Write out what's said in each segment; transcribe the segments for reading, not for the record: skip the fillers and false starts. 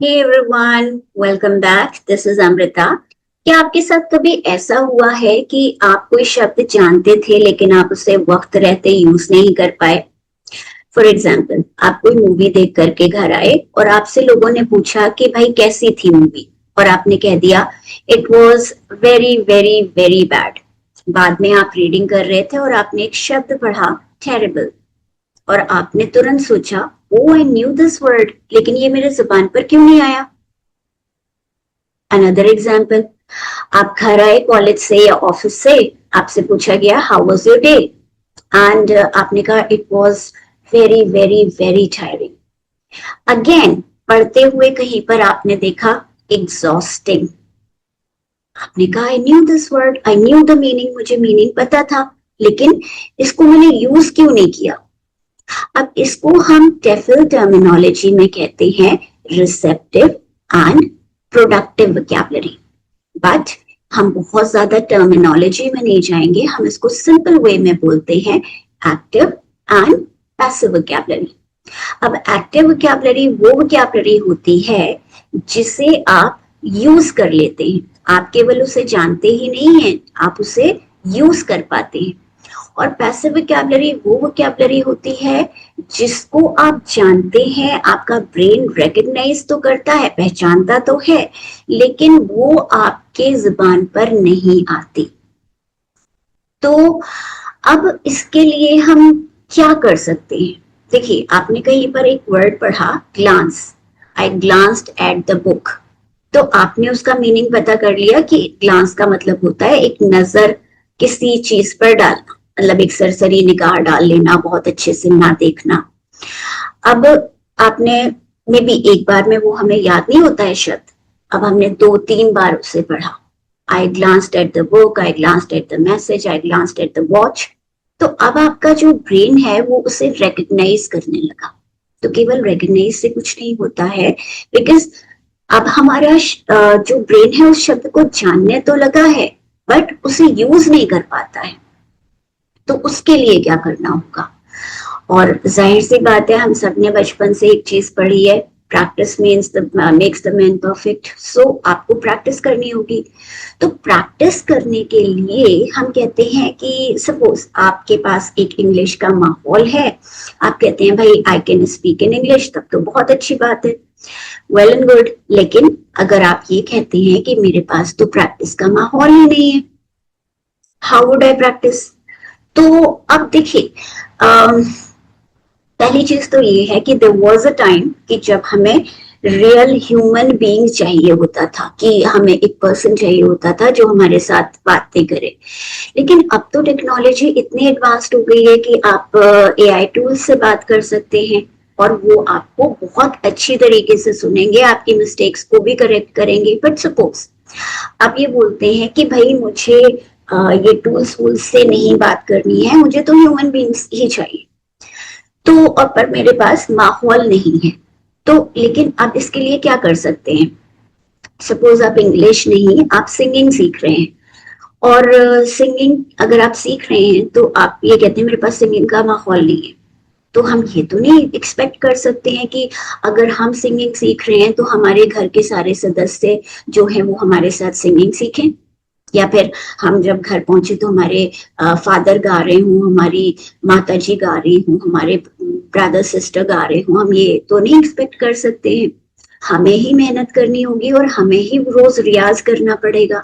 Hey everyone, welcome back. This is Amrita. क्या आपके साथ कभी ऐसा हुआ है कि आप कोई शब्द जानते थे लेकिन आप उसे वक्त रहते यूज नहीं कर पाए? फॉर एग्जाम्पल, आप कोई मूवी देख करके घर आए और आपसे लोगों ने पूछा कि भाई कैसी थी मूवी, और आपने कह दिया it was very very very bad. बाद में आप रीडिंग कर रहे थे और आपने एक शब्द पढ़ा, टेरिबल, और आपने तुरंत सोचा ओ आई न्यू दिस वर्ड, लेकिन ये मेरे जुबान पर क्यों नहीं आया? अनदर एग्जाम्पल, आप घर आए कॉलेज से या ऑफिस से, आपसे पूछा गया how was your day, and आपने कहा it was very very very tiring. Again, पढ़ते हुए कहीं पर आपने देखा एग्जॉस्टिंग। आपने कहा I knew this word, I knew the meaning, मुझे मीनिंग पता था, लेकिन इसको मैंने यूज क्यों नहीं किया? अब इसको हम टेफल टर्मिनोलॉजी में कहते हैं receptive and productive vocabulary. But हम बहुत ज्यादा टर्मिनोलॉजी में नहीं जाएंगे, हम इसको सिंपल वे में बोलते हैं एक्टिव एंड पैसिव वोकैबुलरी। अब एक्टिव वोकैबुलरी वो वोकैबुलरी होती है जिसे आप यूज कर लेते हैं, आप केवल उसे जानते ही नहीं हैं, आप उसे यूज कर पाते हैं। और पैसिव वोकैबुलरी वो वोकैबुलरी होती है जिसको आप जानते हैं, आपका ब्रेन रिकॉग्नाइज तो करता है, पहचानता तो है, लेकिन वो आपके जुबान पर नहीं आती। तो अब इसके लिए हम क्या कर सकते हैं? देखिए, आपने कहीं पर एक वर्ड पढ़ा, glance, I glanced at the book. तो आपने उसका मीनिंग पता कर लिया कि ग्लांस का मतलब होता है एक नजर किसी चीज पर डालना, मतलब एक सरसरी निगाह डाल लेना, बहुत अच्छे से ना देखना। अब आपने मे बी एक बार में वो हमें याद नहीं होता है शब्द, अब हमने 2-3 बार उसे पढ़ा। I glanced at the book, I glanced at the message, I glanced at the watch. तो अब आपका जो ब्रेन है वो उसे रिकग्नाइज करने लगा। तो केवल रिकग्नाइज से कुछ नहीं होता है, बिकॉज अब हमारा जो ब्रेन है उस शब्द को जानने तो लगा है, बट उसे यूज नहीं कर पाता है। तो उसके लिए क्या करना होगा? और जाहिर सी बात है, हम सब ने बचपन से एक चीज पढ़ी है, practice makes the man perfect. So आपको प्रैक्टिस करनी होगी। तो प्रैक्टिस करने के लिए हम कहते हैं कि सपोज आपके पास एक इंग्लिश का माहौल है, आप कहते हैं भाई I can speak in English, तब तो बहुत अच्छी बात है, वेल एंड गुड। लेकिन अगर आप ये कहते हैं कि मेरे पास तो प्रैक्टिस का माहौल ही नहीं है, हाउ वुड आई प्रैक्टिस? तो अब देखिए, पहली चीज तो ये है कि देयर वाज अ टाइम कि जब हमें रियल ह्यूमन बीइंग चाहिए होता था, कि हमें एक पर्सन चाहिए होता था जो हमारे साथ बातें करे। लेकिन अब तो टेक्नोलॉजी इतनी एडवांस्ड हो गई है कि आप एआई टूल्स से बात कर सकते हैं और वो आपको बहुत अच्छी तरीके से सुनेंगे, आपकी मिस्टेक्स को भी करेक्ट करेंगे। बट सपोज आप ये बोलते हैं कि भाई मुझे ये टूल्स वूल्स से नहीं बात करनी है, मुझे तो ह्यूमन बीइंग्स ही चाहिए, तो और पर मेरे पास माहौल नहीं है। तो लेकिन आप इसके लिए क्या कर सकते हैं? सपोज आप इंग्लिश नहीं, आप सिंगिंग सीख रहे हैं, और सिंगिंग अगर आप सीख रहे हैं तो आप ये कहते हैं मेरे पास सिंगिंग का माहौल नहीं है। तो हम ये तो नहीं एक्सपेक्ट कर सकते हैं कि अगर हम सिंगिंग सीख रहे हैं तो हमारे घर के सारे सदस्य जो हैं वो हमारे साथ सिंगिंग सीखें, या फिर हम जब घर पहुंचे तो हमारे फादर गा रहे हूँ, हमारी माता जी गा रही हूँ, हमारे ब्रदर सिस्टर गा रहे हूँ, हम ये तो नहीं एक्सपेक्ट कर सकते हैं। हमें ही मेहनत करनी होगी और हमें ही रोज रियाज करना पड़ेगा।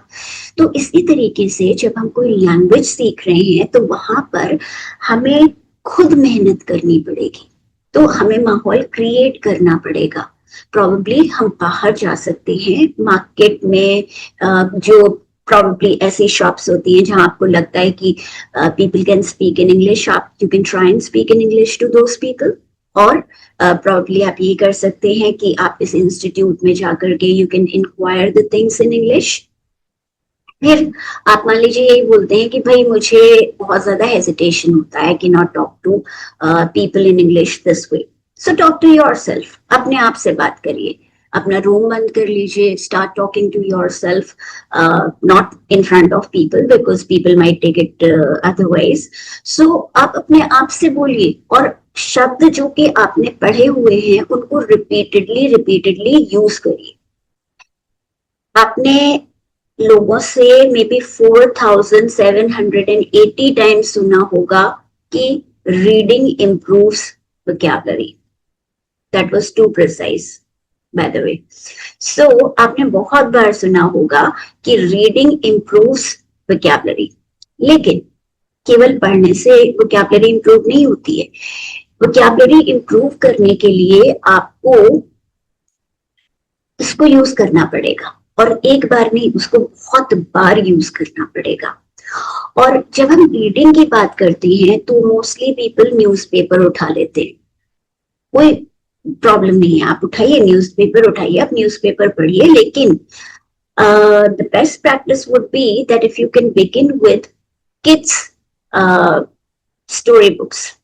तो इसी तरीके से जब हम कोई लैंग्वेज सीख रहे हैं तो वहां पर हमें खुद मेहनत करनी पड़ेगी, तो हमें माहौल क्रिएट करना पड़ेगा। प्रॉब्ली हम बाहर जा सकते हैं मार्केट में, जो प्रॉब्ली ऐसी शॉप्स होती हैं जहां आपको लगता है कि people can speak in English, आप you can try and speak in English to those people. और प्रॉब्ली आप ये कर सकते हैं कि आप इस इंस्टीट्यूट में जाकर के you can enquire the things in English. फिर आप मान लीजिए यही बोलते हैं कि भाई मुझे बहुत ज्यादा हेजिटेशन होता है कि not talk to people in English this way. So talk to yourself, अपने आप से बात करिए, अपना रूम बंद कर लीजिए, start talking to yourself, not in front of people because people might take it otherwise. So आप अपने आप से बोलिए, और शब्द जो कि आपने पढ़े हुए हैं उनको रिपीटेडली यूज करिए। आपने लोगों से मे बी 4780 टाइम्स सुना होगा कि reading improves vocabulary. That was too precise by the way. So आपने बहुत बार सुना होगा कि रीडिंग इम्प्रूव्स वोकैबुलरी, लेकिन केवल पढ़ने से वोकैबुलरी इंप्रूव नहीं होती है। वोकैबुलरी इंप्रूव करने के लिए आपको इसको यूज करना पड़ेगा, और एक बार नहीं, उसको बहुत बार यूज करना पड़ेगा। और जब हम रीडिंग की बात करते हैं तो मोस्टली पीपल न्यूज़पेपर उठा लेते हैं। कोई प्रॉब्लम नहीं है, आप उठाइए न्यूज़पेपर, उठाइए, आप न्यूज़पेपर पढ़िए, लेकिन the best practice would be that if you can begin with kids story books,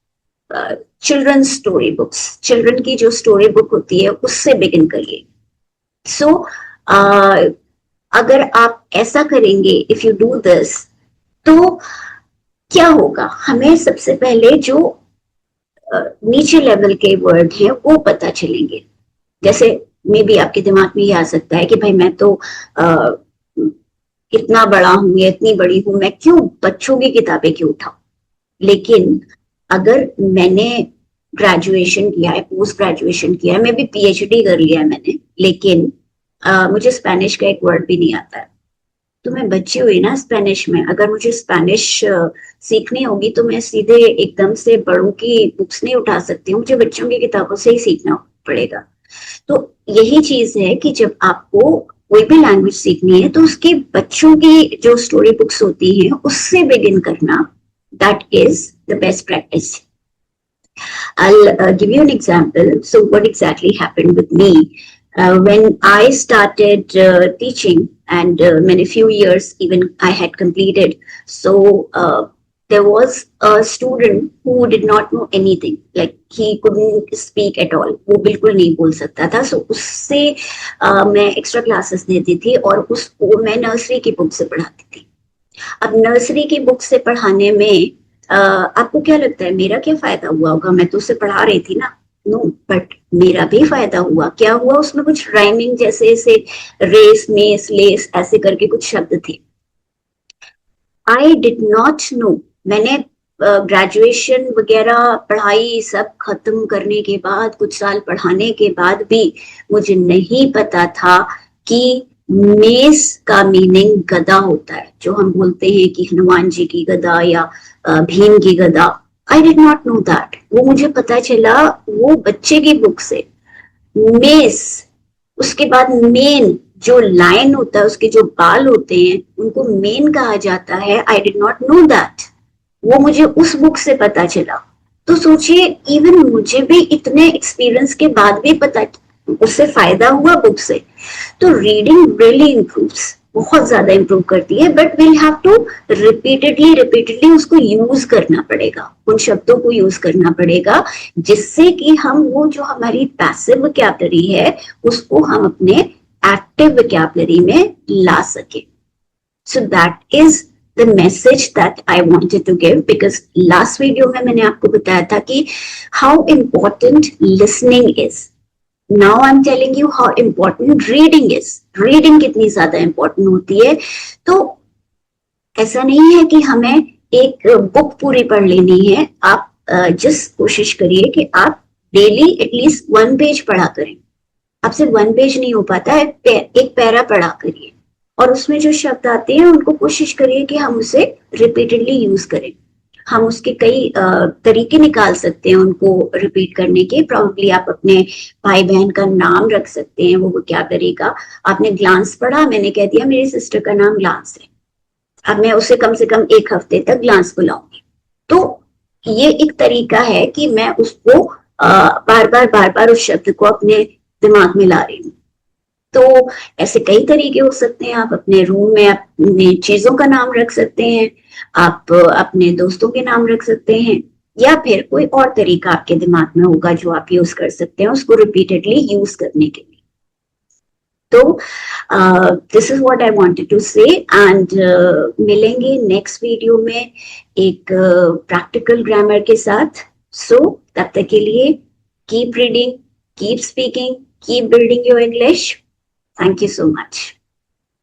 children's story books, children की जो story book होती है उससे begin करिए। So अगर आप ऐसा करेंगे, if you do this, तो क्या होगा, हमें सबसे पहले जो नीचे लेवल के वर्ड हैं वो पता चलेंगे। जैसे मे बी आपके दिमाग में ये आ सकता है कि भाई मैं तो इतना बड़ा हूं या इतनी बड़ी हूं, मैं क्यों बच्चों की किताबें क्यों उठाऊं। लेकिन अगर मैंने ग्रेजुएशन किया है, पोस्ट ग्रेजुएशन किया है, मैं भी पीएचडी कर लिया है मैंने, लेकिन मुझे स्पेनिश का एक वर्ड भी नहीं आता है, तो मैं बची हुई ना स्पेनिश में। अगर मुझे स्पेनिश सीखनी होगी तो मैं सीधे एकदम से बड़ों की बुक्स नहीं उठा सकती हूँ, मुझे बच्चों की किताबों से ही सीखना पड़ेगा। तो यही चीज है कि जब आपको कोई भी लैंग्वेज सीखनी है तो उसके बच्चों की जो स्टोरी बुक्स होती हैं उससे बिगिन करना, that is the best practice. I'll give you an example. So what exactly happened with me when I started teaching, and many few years even I had completed. So there was a student who did not know anything, like he couldn't speak at all, वो बिल्कुल नहीं बोल सकता था। So उससे मैं extra classes देती थी और उसको मैं नर्सरी की बुक से पढ़ाती थी। अब नर्सरी की बुक से पढ़ाने में आपको क्या लगता है मेरा क्या फायदा हुआ होगा, मैं तो उसे पढ़ा रही थी ना। नो, बट मेरा भी फायदा हुआ। क्या हुआ, उसमें कुछ राइमिंग जैसे ऐसे रेस मेस लेस ऐसे करके कुछ शब्द थे। आई डिड नॉट नो, मैंने ग्रेजुएशन वगैरह पढ़ाई सब खत्म करने के बाद, कुछ साल पढ़ाने के बाद भी मुझे नहीं पता था कि मेस का मीनिंग गदा होता है, जो हम बोलते हैं कि हनुमान जी की गदा या भीम की गदा। I did not know that, वो मुझे पता चला वो बच्चे की बुक से। मेस, उसके बाद मेन, जो लाइन होता है उसके जो बाल होते हैं उनको मेन कहा जाता है। I did not know that, वो मुझे उस बुक से पता चला। तो सोचिए, इवन मुझे भी इतने एक्सपीरियंस के बाद भी पता, उससे फायदा हुआ बुक से। तो रीडिंग रियली इम्प्रूव्स, बहुत ज्यादा इम्प्रूव करती है, but will have to repeatedly उसको यूज करना पड़ेगा, उन शब्दों को यूज करना पड़ेगा, जिससे कि हम वो जो हमारी पैसिव वोकैबुलरी है उसको हम अपने एक्टिव वोकैबुलरी में ला सके। So that is the message that I wanted to give, because last video में मैंने आपको बताया था कि how important listening is. Now I'm telling you how important reading is. Reading कितनी ज्यादा important होती है। तो ऐसा नहीं है कि हमें एक बुक पूरी पढ़ लेनी है। आप जस्ट कोशिश करिए कि आप डेली एटलीस्ट 1 पेज पढ़ा करें। आपसे 1 पेज नहीं हो पाता है, एक पैरा पढ़ा करिए, और उसमें जो शब्द आते हैं उनको कोशिश करिए कि हम उसे रिपीटेडली यूज करें। हम उसके कई तरीके निकाल सकते हैं उनको रिपीट करने के। प्रॉब्ली आप अपने भाई बहन का नाम रख सकते हैं वो वोकैबुलरी का। आपने ग्लांस पढ़ा, मैंने कह दिया मेरी सिस्टर का नाम ग्लांस है, अब मैं उसे कम से कम 1 हफ्ते तक ग्लांस बुलाऊंगी। तो ये एक तरीका है कि मैं उसको बार बार उस शब्द को अपने दिमाग में ला रही हूँ। तो ऐसे कई तरीके हो सकते हैं। आप अपने रूम में अपनी चीजों का नाम रख सकते हैं, आप अपने दोस्तों के नाम रख सकते हैं, या फिर कोई और तरीका आपके दिमाग में होगा जो आप यूज कर सकते हैं उसको रिपीटेडली यूज करने के लिए। तो this is what I wanted to say, and मिलेंगे नेक्स्ट वीडियो में एक प्रैक्टिकल ग्रामर के साथ। सो तब तक के लिए keep reading, keep speaking, keep building your English. Thank you so much.